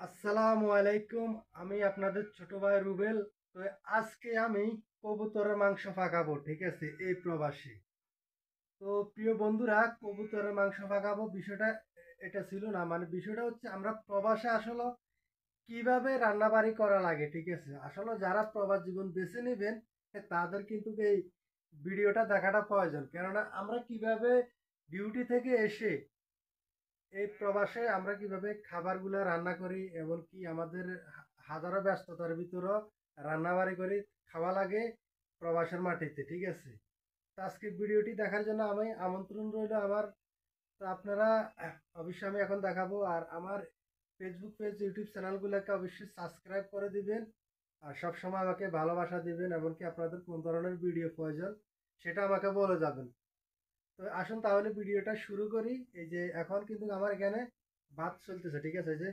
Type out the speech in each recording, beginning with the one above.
আসসালামু আলাইকুম। আমি আপনাদের ছোট ভাই রুবেল। তো আজকে আমি কবুতরের মাংস পাকাবো, ঠিক আছে, এই প্রবাসী। তো প্রিয় বন্ধুরা, কবুতরের মাংস পাকাবো বিষয়টা এটা ছিল না, মানে বিষয়টা হচ্ছে আমরা প্রবাসে আসলে কিভাবে রান্নাবাড়ি করা লাগে, ঠিক আছে। আসলে যারা প্রবাস জীবন বেছে নেবেন তাদের কিন্তু এই ভিডিওটা দেখাটা প্রয়োজন, কেননা আমরা কিভাবে ডিউটি থেকে এসে এই প্রবাসে আমরা কিভাবে খাবারগুলো রান্না করি এবং কি আমাদের হাজারো ব্যস্ততার ভিতরও রান্নাবাড়ি করি, খাওয়া লাগে প্রবাসের মাটিতে, ঠিক আছে। তো আজকে ভিডিওটি দেখার জন্য আমি আমন্ত্রণ রইল আমার। তো আপনারা অবশ্যই আমি এখন দেখাবো, আর আমার ফেসবুক পেজ ইউটিউব চ্যানেলগুলোকে অবশ্যই সাবস্ক্রাইব করে দিবেন আর সবসময় আমাকে ভালোবাসা দিবেন, এমনকি আপনাদের কোন ধরনের ভিডিও প্রয়োজন সেটা আমাকে বলে যাবেন। তো আসুন তাহলে ভিডিওটা শুরু করি। এই যে এখন কিন্তু আমার এখানে ভাত চলতেছে, ঠিক আছে। যে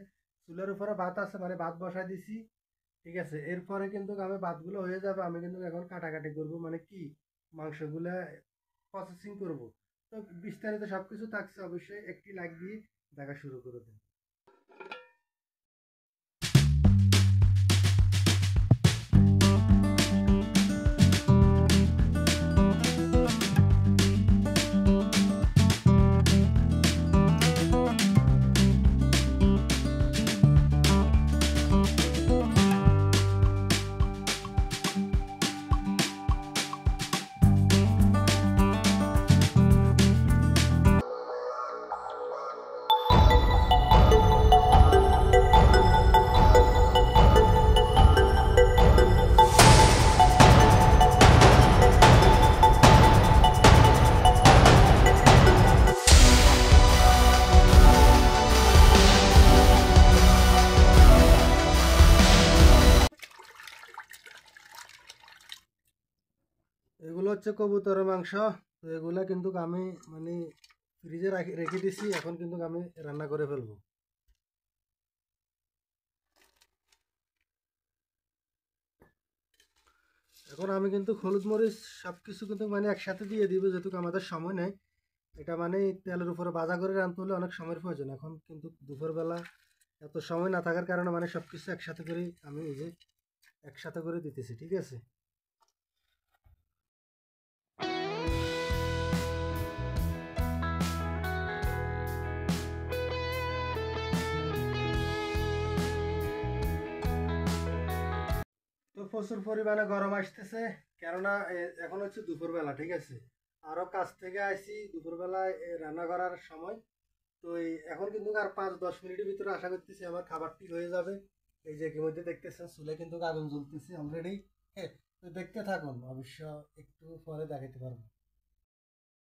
চুলের উপরে ভাত আছে, মানে ভাত বসাই দিছি, ঠিক আছে। এরপরে কিন্তু আমি ভাতগুলো হয়ে যাবে, আমি কিন্তু এখন কাটাকাটি করব, মানে কি মাংসগুলা প্রসেসিং করব। তো বিস্তারিত সবকিছু থাকছে, অবশ্যই একটি লাইক দিয়ে দেখা শুরু করে দিন। এগুলো হচ্ছে কবুতরের মাংস। তো এগুলা কিন্তু আমি মানে ফ্রিজে রেখে দিছি, এখন কিন্তু আমি রান্না করে ফেলবো। এখন আমি কিন্তু হলুদ মরিচ সব কিছু কিন্তু মানে একসাথে দিয়ে দিব, যেহেতু আমাদের সময় নেই। এটা মানে তেলের উপরে ভাজা করে রান্নতে হলে অনেক সময়ের প্রয়োজন। এখন কিন্তু দুপুরবেলা এত সময় না থাকার কারণে মানে সব কিছু একসাথে করে আমি এই যে একসাথে করে দিতেছি, ঠিক আছে। তো প্রচুর পরিমাণে গরম আসতেছে, কেননা এখন হচ্ছে দুপুরবেলা, ঠিক আছে। আরও কাজ থেকে আইছি দুপুরবেলায় রান্না করার সময়। তো এখন কিন্তু আর 5-10 মিনিটের ভিতরে আশা করতেছি আমার খাবারটি হয়ে যাবে। এই যে ইতিমধ্যে দেখতেছেন চুলে কিন্তু আগুন জ্বলতেছে অলরেডি। হ্যাঁ, তো দেখতে থাকুন, অবশ্য একটু পরে দেখাতে পারবো।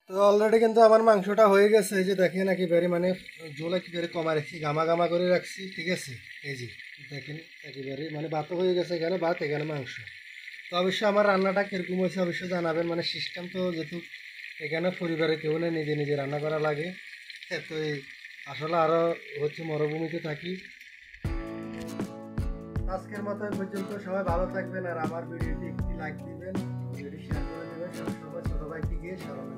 তো অলরেডি কিন্তু আমার মাংসটা হয়ে গেছে, এই যে দেখেন একেবারে মানে ঝোল একেবারে কমা রাখছি, গামা গামা করে রাখছি, ঠিক আছে। এই যে দেখেন একেবারে মানে ভাতও হয়ে গেছে, এখানে ভাত এখানে মাংস। তো অবশ্যই আমার রান্নাটা কিরকম হয়েছে অবশ্যই জানাবেন, মানে সিস্টেম তো যেহেতু এখানে পরিবারে কেউ নেই, নিজে নিজে রান্না করা লাগে। হ্যাঁ, তো এই আসলে আরও হচ্ছে মরুভূমিতে থাকি। আজকের মতো এই পর্যন্ত, সবাই ভালো থাকবেন আর আমার ভিডিওটি একটি লাইক দিবেন, ভিডিওটি শেয়ার করে দেবেন, সবসময় ছোটো ভাইকে গিয়ে স্মরণ